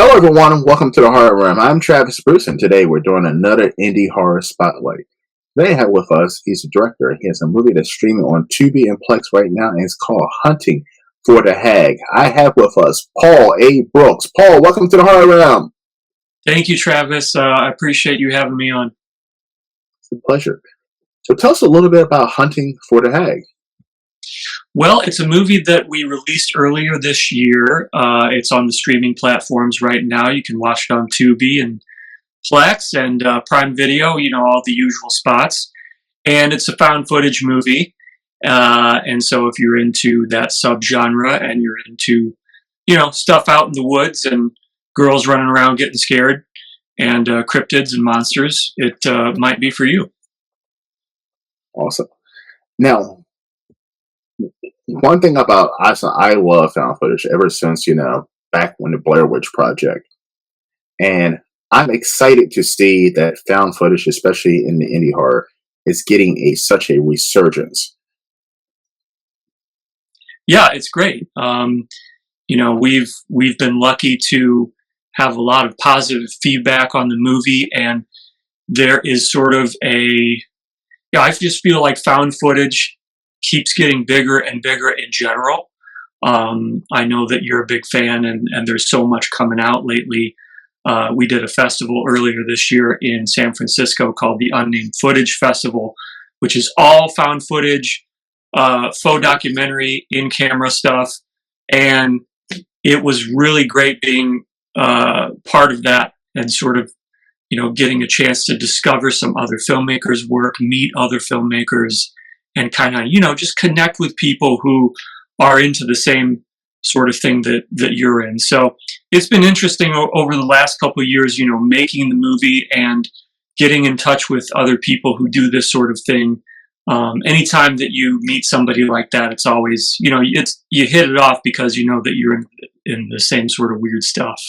Hello, everyone, and welcome to the Horror Room. I'm Travis Bruce, and today we're doing another indie horror spotlight. Today, I have with us, he's the director. He has a movie that's streaming on Tubi and Plex right now, and it's called Hunting for the HAG. I have with us Paul A. Brooks. Paul, welcome to the Horror Room. Thank you, Travis. I appreciate you having me on. It's a pleasure. So tell us a little bit about Hunting for the HAG. Well, it's a movie that we released earlier this year. It's on the streaming platforms right now. You can watch it on Tubi and Plex and Prime Video, all the usual spots. And it's a found footage movie. And so if you're into that subgenre and you're into, stuff out in the woods and girls running around getting scared and cryptids and monsters, it might be for you. Awesome. Now, one thing about us, I love found footage ever since, back when the Blair Witch Project. And I'm excited to see that found footage, especially in the indie horror, is getting such a resurgence. Yeah, it's great. We've been lucky to have a lot of positive feedback on the movie, and there is sort of I just feel like found footage keeps getting bigger and bigger in general. I know that you're a big fan, and there's so much coming out lately. We did a festival earlier this year in San Francisco called the Unnamed Footage Festival, which is all found footage, faux documentary, in-camera stuff. And it was really great being part of that and sort of, getting a chance to discover some other filmmakers' work, meet other filmmakers, and kind of, just connect with people who are into the same sort of thing that you're in. So it's been interesting over the last couple of years, making the movie and getting in touch with other people who do this sort of thing. Anytime that you meet somebody like that, it's always, you hit it off because you know that you're in the same sort of weird stuff.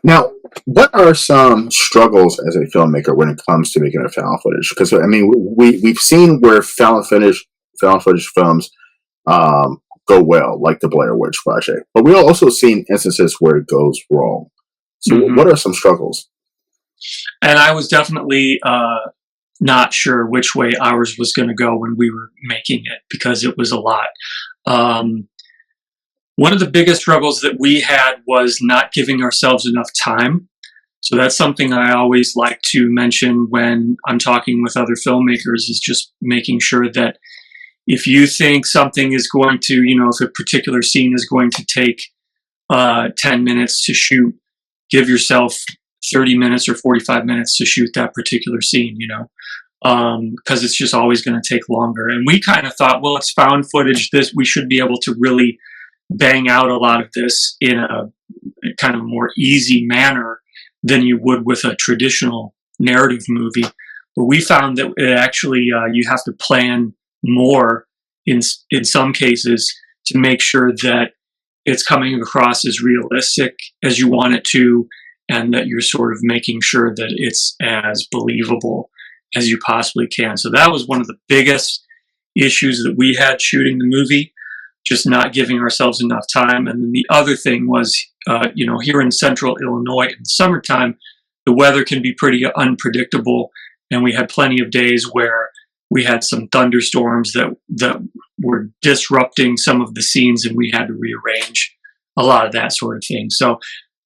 Now, what are some struggles as a filmmaker when it comes to making a found footage? Because we've seen where found footage films go well, like the Blair Witch Project, but we've also seen instances where it goes wrong. So, What are some struggles? And I was definitely not sure which way ours was going to go when we were making it because it was a lot. One of the biggest struggles that we had was not giving ourselves enough time. So that's something I always like to mention when I'm talking with other filmmakers, is just making sure that if you think something is going to, if a particular scene is going to take 10 minutes to shoot, give yourself 30 minutes or 45 minutes to shoot that particular scene, because it's just always going to take longer. And we kind of thought, well, it's found footage. We should be able to really bang out a lot of this in a kind of more easy manner than you would with a traditional narrative movie. But we found that it actually, you have to plan more in some cases to make sure that it's coming across as realistic as you want it to, and that you're sort of making sure that it's as believable as you possibly can. So that was one of the biggest issues that we had shooting the movie, just not giving ourselves enough time. And then the other thing was, here in central Illinois in the summertime, the weather can be pretty unpredictable. And we had plenty of days where we had some thunderstorms that were disrupting some of the scenes, and we had to rearrange a lot of that sort of thing. So,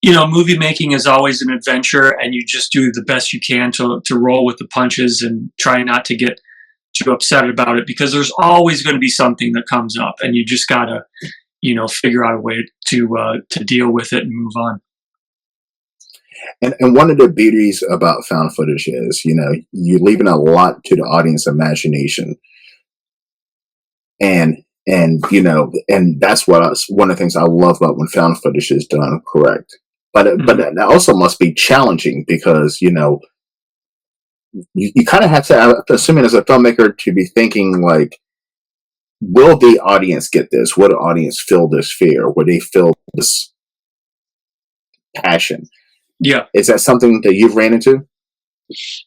movie making is always an adventure, and you just do the best you can to roll with the punches and try not to get too upset about it, because there's always going to be something that comes up, and you just gotta, figure out a way to deal with it and move on. And one of the beauties about found footage is, you're leaving a lot to the audience imagination. And that's one of the things I love about when found footage is done correct. But that also must be challenging because, you kind of have to, assuming as a filmmaker, to be thinking like, will the audience get this? Will the audience feel this fear? Will they feel this passion? Yeah. Is that something that you've ran into?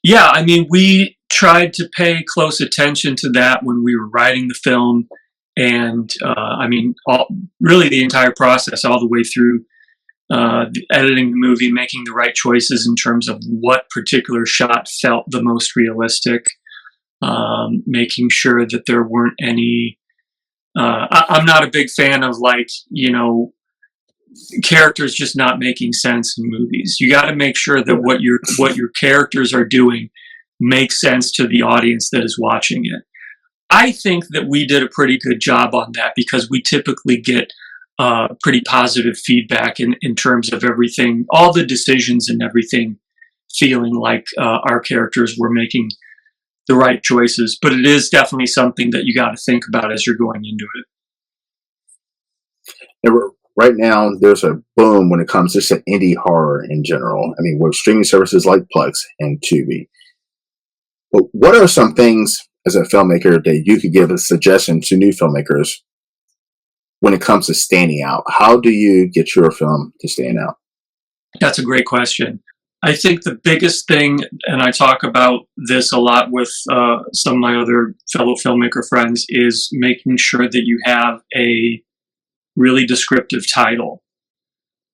Yeah, we tried to pay close attention to that when we were writing the film, and really the entire process, all the way through editing the movie, making the right choices in terms of what particular shot felt the most realistic, making sure that there weren't any. I'm not a big fan of, like, characters just not making sense in movies. You got to make sure that what your characters are doing makes sense to the audience that is watching it. I think that we did a pretty good job on that because we typically get pretty positive feedback in terms of everything, all the decisions and everything, feeling like our characters were making the right choices. But it is definitely something that you got to think about as you're going into it. Right now, there's a boom when it comes to indie horror in general. I mean, with streaming services like Plex and Tubi. But what are some things as a filmmaker that you could give a suggestion to new filmmakers when it comes to standing out? How do you get your film to stand out? That's a great question. I think the biggest thing, and I talk about this a lot with some of my other fellow filmmaker friends, is making sure that you have a really descriptive title.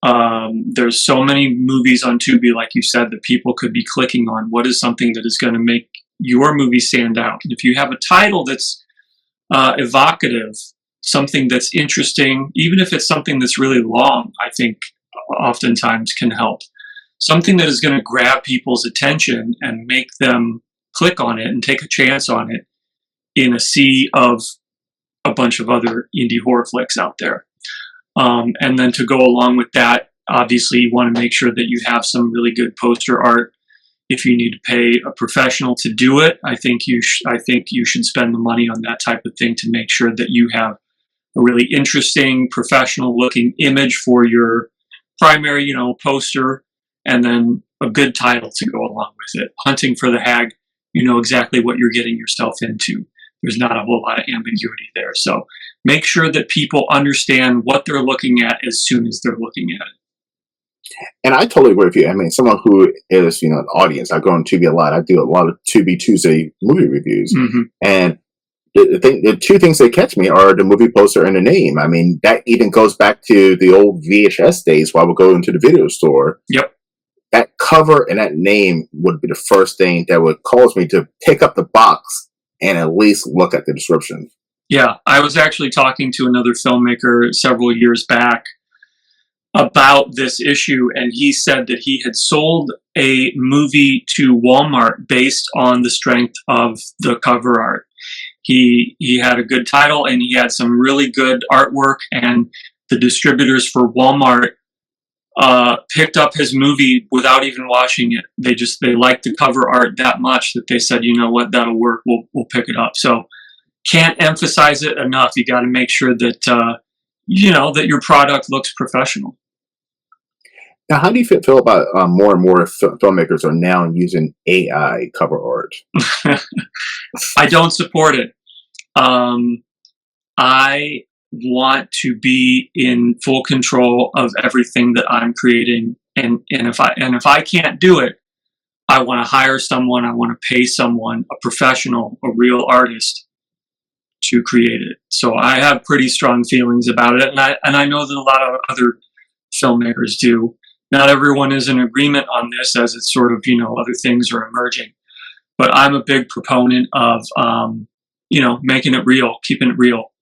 There's so many movies on Tubi, like you said, that people could be clicking on. What is something that is going to make your movie stand out? And if you have a title that's evocative, something that's interesting, even if it's something that's really long, I think oftentimes can help. Something that is going to grab people's attention and make them click on it and take a chance on it in a sea of a bunch of other indie horror flicks out there. And then to go along with that, obviously you want to make sure that you have some really good poster art. If you need to pay a professional to do it, I think you should spend the money on that type of thing to make sure that you have a really interesting, professional-looking image for your primary, poster, and then a good title to go along with it. Hunting for the HAG, you know exactly what you're getting yourself into. There's not a whole lot of ambiguity there. So make sure that people understand what they're looking at as soon as they're looking at it. And I totally agree with you. I mean, someone who is, an audience, I go on Tubi a lot. I do a lot of Tubi Tuesday movie reviews. Mm-hmm. And the two things that catch me are the movie poster and the name. I mean, that even goes back to the old VHS days where I would go into the video store. Yep. That cover and that name would be the first thing that would cause me to pick up the box and at least look at the description. Yeah, I was actually talking to another filmmaker several years back about this issue, and he said that he had sold a movie to Walmart based on the strength of the cover art. He had a good title and he had some really good artwork, and the distributors for Walmart picked up his movie without even watching it. They liked the cover art that much that they said, you know what, that'll work. We'll pick it up. So can't emphasize it enough. You got to make sure that that your product looks professional. Now, how do you feel about more and more filmmakers are now using AI cover art? I don't support it. I want to be in full control of everything that I'm creating, and if I can't do it, I want to hire someone. I want to pay someone, a professional, a real artist, to create it. So I have pretty strong feelings about it, and I know that a lot of other filmmakers do. Not everyone is in agreement on this, as it's sort of, other things are emerging. But I'm a big proponent of, making it real, keeping it real,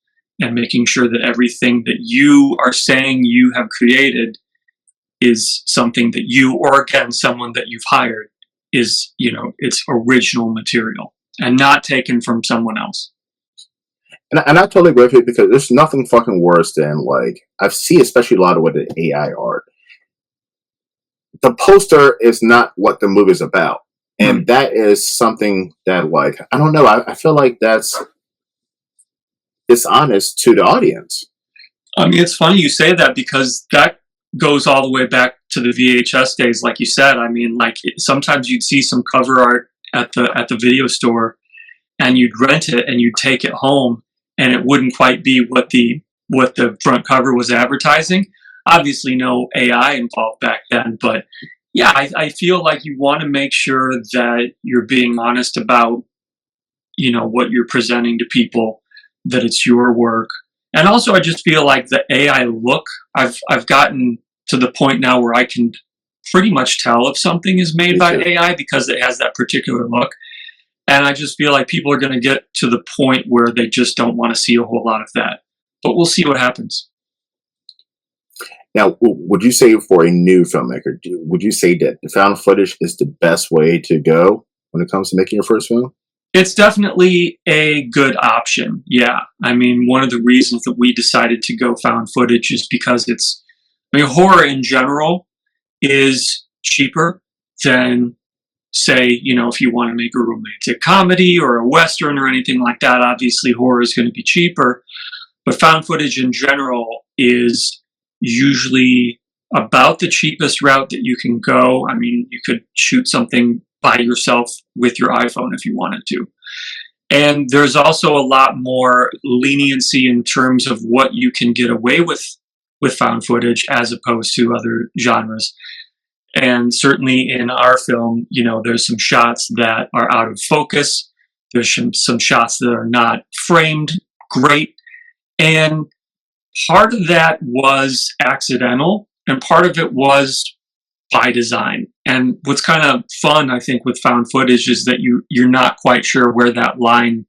and making sure that everything that you are saying you have created is something that you, or again, someone that you've hired, is, it's original material and not taken from someone else. And I totally agree with you, because there's nothing fucking worse than, like, I see especially a lot of with the AI art. The poster is not what the movie is about. And that is something that, like, I don't know, I feel like that's dishonest to the audience. I mean, it's funny you say that, because that goes all the way back to the VHS days, like you said. I mean, like, sometimes you'd see some cover art at the video store, and you'd rent it and you'd take it home, and it wouldn't quite be what the front cover was advertising. Obviously, no AI involved back then, but yeah, I feel like you want to make sure that you're being honest about, what you're presenting to people, that it's your work. And also, I just feel like the AI look, I've gotten to the point now where I can pretty much tell if something is made Me by too. AI because it has that particular look. And I just feel like people are going to get to the point where they just don't want to see a whole lot of that. But we'll see what happens. Now, would you say for a new filmmaker, would you say that the found footage is the best way to go when it comes to making your first film? It's definitely a good option. Yeah. I mean, one of the reasons that we decided to go found footage is because I mean, horror in general is cheaper than, say, if you want to make a romantic comedy or a Western or anything like that. Obviously, horror is going to be cheaper. But found footage in general is usually about the cheapest route that you can go. I mean, you could shoot something by yourself with your iPhone if you wanted to. And there's also a lot more leniency in terms of what you can get away with found footage as opposed to other genres. And certainly in our film, there's some shots that are out of focus. There's some shots that are not framed great. And part of that was accidental, and part of it was by design. And what's kind of fun, I think, with found footage is that you're not quite sure where that line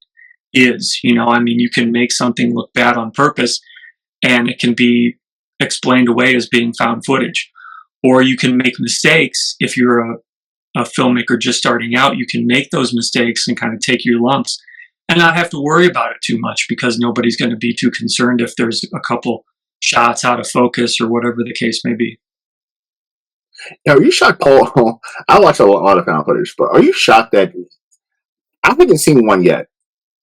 is. I mean, you can make something look bad on purpose, and it can be explained away as being found footage. Or you can make mistakes if you're a filmmaker just starting out. You can make those mistakes and kind of take your lumps and not have to worry about it too much because nobody's going to be too concerned if there's a couple shots out of focus or whatever the case may be. Now, are you shocked, Paul? I watch a lot of found footage, but are you shocked that I haven't seen one yet?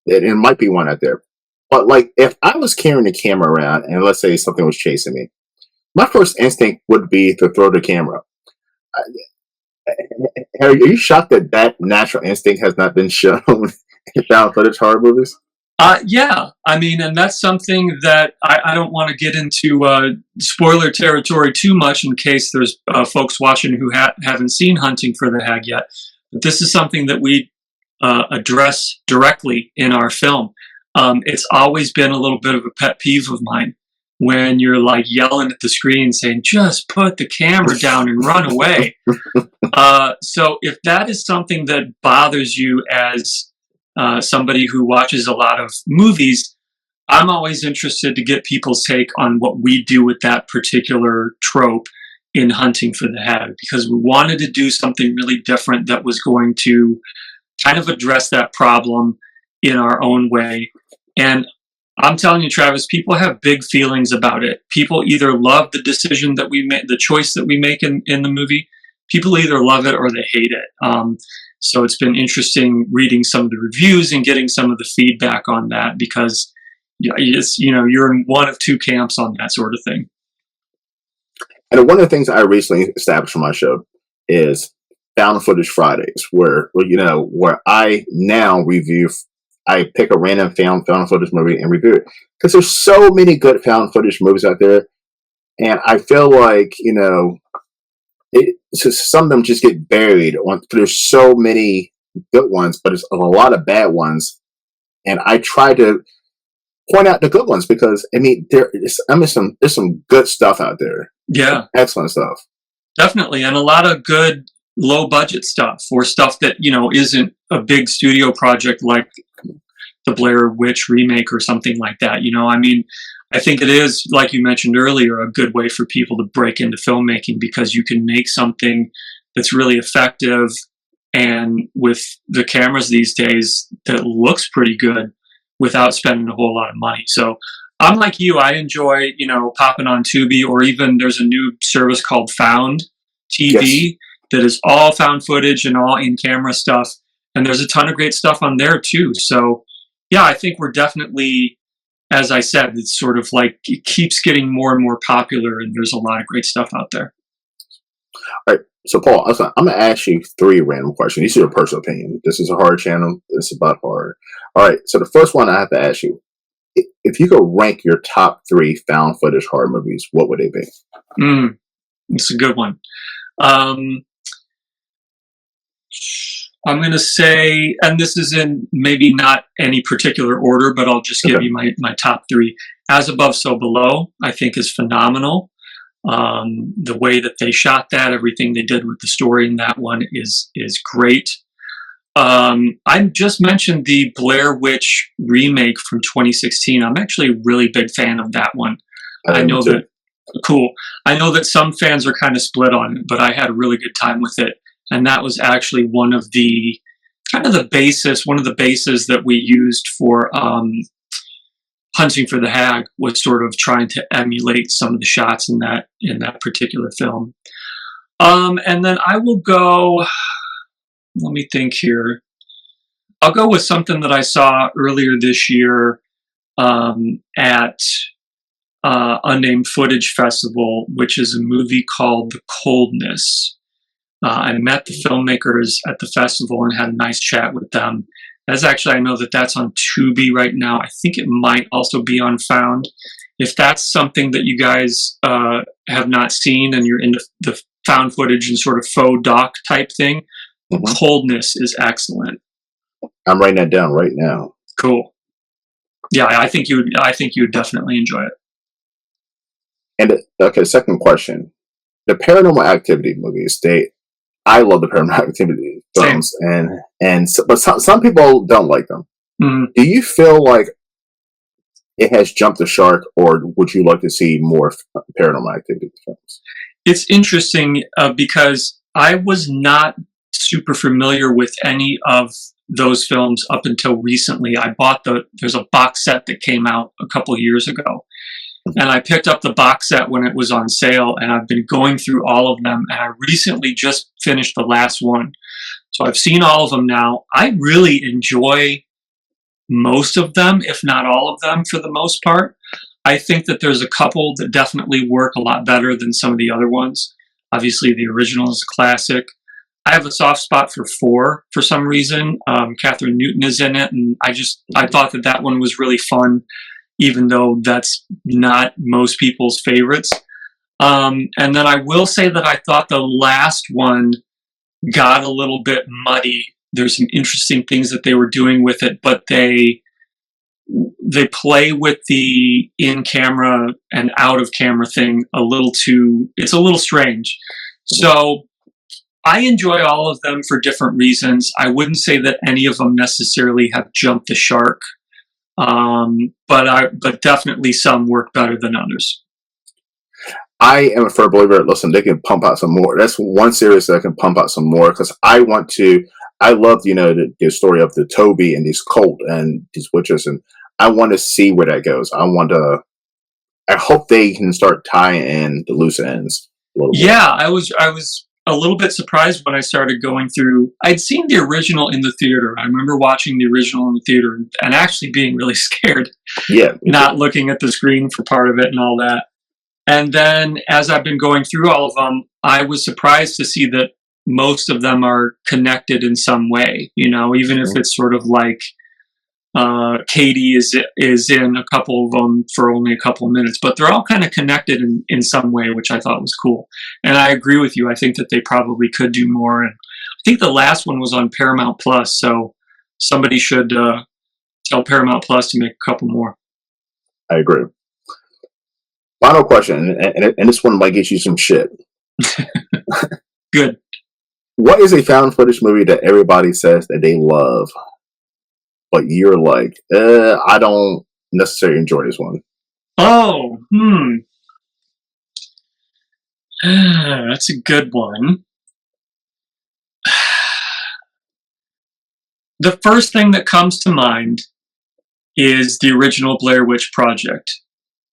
It might be one out there. But like, if I was carrying a camera around and let's say something was chasing me, my first instinct would be to throw the camera. Are you shocked that that natural instinct has not been shown in found footage horror movies? Yeah, I mean, and that's something that I don't want to get into spoiler territory too much in case there's folks watching who haven't seen Hunting for the Hag yet. But this is something that we address directly in our film. It's always been a little bit of a pet peeve of mine when you're like yelling at the screen saying, just put the camera down and run away. So if that is something that bothers you as somebody who watches a lot of movies, I'm always interested to get people's take on what we do with that particular trope in Hunting for the Hag, because we wanted to do something really different that was going to kind of address that problem in our own way. And I'm telling you, Travis, people have big feelings about it. People either love the decision that we make, the choice that we make in the movie. People either love it or they hate it. So it's been interesting reading some of the reviews and getting some of the feedback on that because you're in one of two camps on that sort of thing. And one of the things I recently established for my show is Found Footage Fridays, where I now review. I pick a random found footage movie and review it because there's so many good found footage movies out there, and I feel like some of them just get buried. There's so many good ones, but there's a lot of bad ones, and I try to point out the good ones because there's some good stuff out there. Yeah, excellent stuff. Definitely, and a lot of good low budget stuff or stuff that isn't a big studio project like the Blair Witch remake or something like that. I mean, I think it is, like you mentioned earlier, a good way for people to break into filmmaking because you can make something that's really effective and with the cameras these days that looks pretty good without spending a whole lot of money. So I'm like you, I enjoy, popping on Tubi, or even there's a new service called Found TV that is all found footage and all in-camera stuff. And there's a ton of great stuff on there too. So yeah, I think we're definitely, as I said, it's sort of like it keeps getting more and more popular and there's a lot of great stuff out there. All right. So Paul, I'm going to ask you 3 random questions. These are your personal opinion. This is a horror channel. This is about horror. All right. So the first one I have to ask you, if you could rank your top 3 found footage horror movies, what would they be? It's a good one. I'm going to say, and this is in maybe not any particular order, but I'll just give you my top 3. As Above, So Below, I think is phenomenal. The way that they shot that, everything they did with the story in that one is great. I just mentioned the Blair Witch remake from 2016. I'm actually a really big fan of that one. I know that cool. I know that some fans are kind of split on it, but I had a really good time with it. And that was actually one of the bases that we used for Hunting for the Hag, was sort of trying to emulate some of the shots in that particular film. And then I will go, let me think here. I'll go with something that I saw earlier this year at Unnamed Footage Festival, which is a movie called The Coldness. I met the filmmakers at the festival and had a nice chat with them. I know that that's on Tubi right now. I think it might also be on Found. If that's something that you guys have not seen and you're into the found footage and sort of faux doc type thing, mm-hmm. Coldness is excellent. I'm writing that down right now. Cool. Yeah, I think you would definitely enjoy it. And okay, second question: the Paranormal Activity movies. I love the Paranormal Activity films, but some people don't like them. Mm-hmm. Do you feel like it has jumped the shark, or would you like to see more Paranormal Activity films? It's interesting because I was not super familiar with any of those films up until recently. I bought there's a box set that came out a couple of years ago. And I picked up the box set when it was on sale, and I've been going through all of them, and I recently just finished the last one. So I've seen all of them now. I really enjoy most of them, if not all of them, for the most part. I think that there's a couple that definitely work a lot better than some of the other ones. Obviously, the original is a classic. I have a soft spot for 4 for some reason. Catherine Newton is in it, and I thought that one was really fun, even though that's not most people's favorites. And then I will say that I thought the last one got a little bit muddy. There's some interesting things that they were doing with it, but they play with the in-camera and out-of-camera thing it's a little strange. So I enjoy all of them for different reasons. I wouldn't say that any of them necessarily have jumped the shark. But definitely some work better than others. I am a firm believer. Listen, they can pump out some more. That's one series that can pump out some more, because I love the story of the Toby and this cult and these witches, and I want to see where that goes. I hope they can start tying in the loose ends a little bit. Yeah, I was a little bit surprised when I started going through. I'd seen the original in the theater. I remember watching the original in the theater and actually being really scared. Yeah. Not looking at the screen for part of it and all that. And then as I've been going through all of them, I was surprised to see that most of them are connected in some way, even if it's sort of like Katie is in a couple of them for only a couple of minutes, but they're all kind of connected in some way, which I thought was cool. And I agree with you. I think that they probably could do more. And I think the last one was on Paramount Plus, so somebody should tell Paramount Plus to make a couple more. I agree. Final question, and this one might get you some shit. Good. What is a found footage movie that everybody says that they love, but you're like, I don't necessarily enjoy this one? Oh, that's a good one. The first thing that comes to mind is the original Blair Witch Project,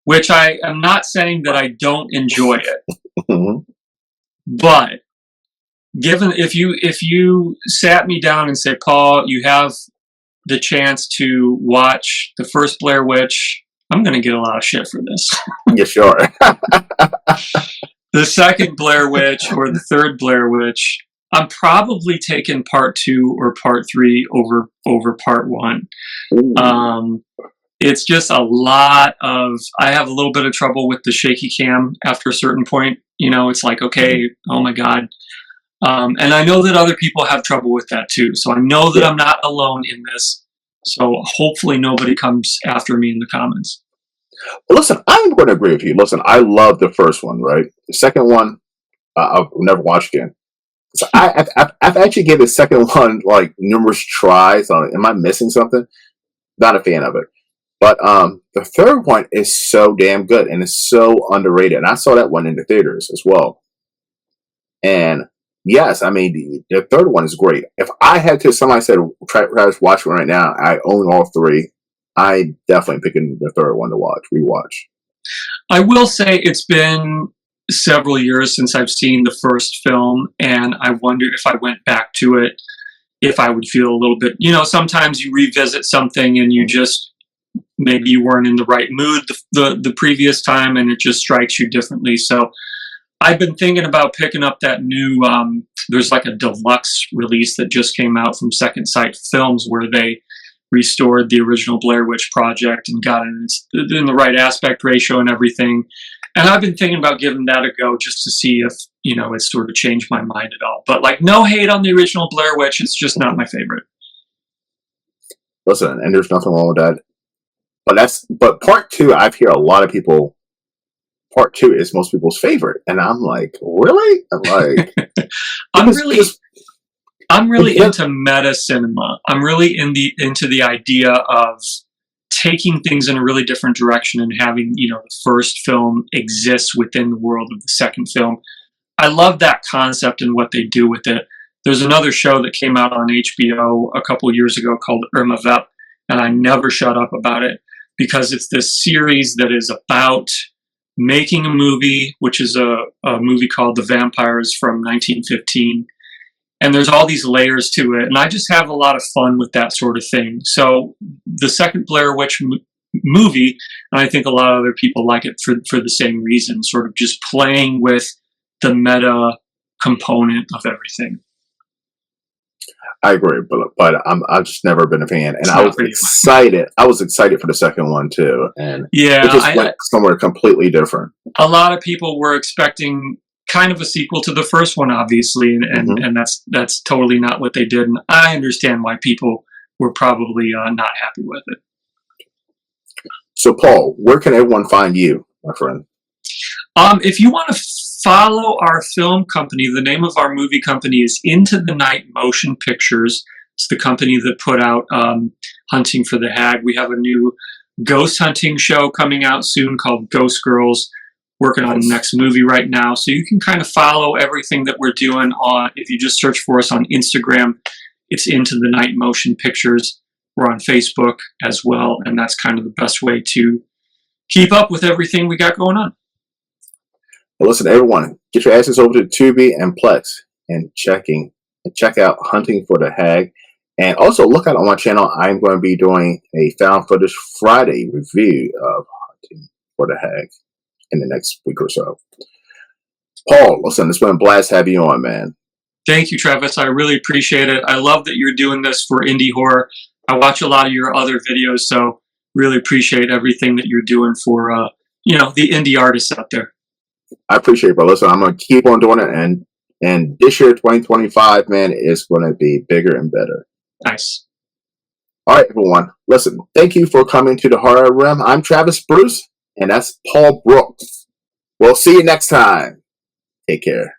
which I am not saying that I don't enjoy it, but if you sat me down and said, Paul, you have the chance to watch the first Blair Witch, I'm going to get a lot of shit for this. Yeah, sure. The second Blair Witch or the third Blair Witch, I'm probably taking part 2 or part 3 over part 1. It's just a lot of, I have a little bit of trouble with the shaky cam after a certain point. It's like, okay, oh my God. And I know that other people have trouble with that too. So I know that I'm not alone in this. So hopefully nobody comes after me in the comments. Well, listen, I'm going to agree with you. Listen, I love the first one, right? The second one, I'll never watch again. So I've actually given the second one like numerous tries. Am I missing something? Not a fan of it. But the third one is so damn good and it's so underrated. And I saw that one in the theaters as well. And yes, I mean the third one is great. If I had to, somebody said, Travis, watch one right now. I own all three. I definitely picking the third one to watch, rewatch. I will say it's been several years since I've seen the first film, and I wonder if I went back to it, if I would feel a little bit. Sometimes you revisit something and you just maybe you weren't in the right mood the previous time, and it just strikes you differently. So I've been thinking about picking up that new. There's like a deluxe release that just came out from Second Sight Films, where they restored the original Blair Witch Project and got it in the right aspect ratio and everything. And I've been thinking about giving that a go just to see if it's sort of changed my mind at all. But like, no hate on the original Blair Witch; it's just not my favorite. Listen, and there's nothing wrong with that. But part two, I've heard a lot of people. Part two is most people's favorite, and I'm like, really? I'm like, I'm really into meta cinema. I'm really into the idea of taking things in a really different direction and having the first film exists within the world of the second film. I love that concept and what they do with it. There's another show that came out on HBO a couple of years ago called Irma Vep, and I never shut up about it because it's this series that is about making a movie, which is a movie called The Vampires from 1915. And there's all these layers to it. And I just have a lot of fun with that sort of thing. So the second Blair Witch movie, and I think a lot of other people like it for the same reason, sort of just playing with the meta component of everything. I agree, but I've just never been a fan, and I was excited. I was excited for the second one too, and it just went somewhere completely different. A lot of people were expecting kind of a sequel to the first one, obviously, and that's totally not what they did. And I understand why people were probably not happy with it. So, Paul, where can everyone find you, my friend? If you want to follow our film company, the name of our movie company is Into the Night Motion Pictures. It's the company that put out Hunting for the HAG. We have a new ghost hunting show coming out soon called Ghost Girls. Working on the next movie right now. So you can kind of follow everything that we're doing on, if you just search for us on Instagram, it's Into the Night Motion Pictures. We're on Facebook as well. And that's kind of the best way to keep up with everything we got going on. Well, listen, everyone, get your asses over to Tubi and Plex and check out Hunting for the HAG. And also look out on my channel. I'm going to be doing a found footage Friday review of Hunting for the HAG in the next week or so. Paul, listen, it's been a blast having you on, man. Thank you, Travis. I really appreciate it. I love that you're doing this for indie horror. I watch a lot of your other videos, so really appreciate everything that you're doing for the indie artists out there. I appreciate it, bro. Listen, I'm gonna keep on doing it, and this year, 2025, man, is gonna be bigger and better. Nice. All right, everyone. Listen, thank you for coming to the Horror Room. I'm Travis Bruce. And that's Paul Brooks. We'll see you next time. Take care.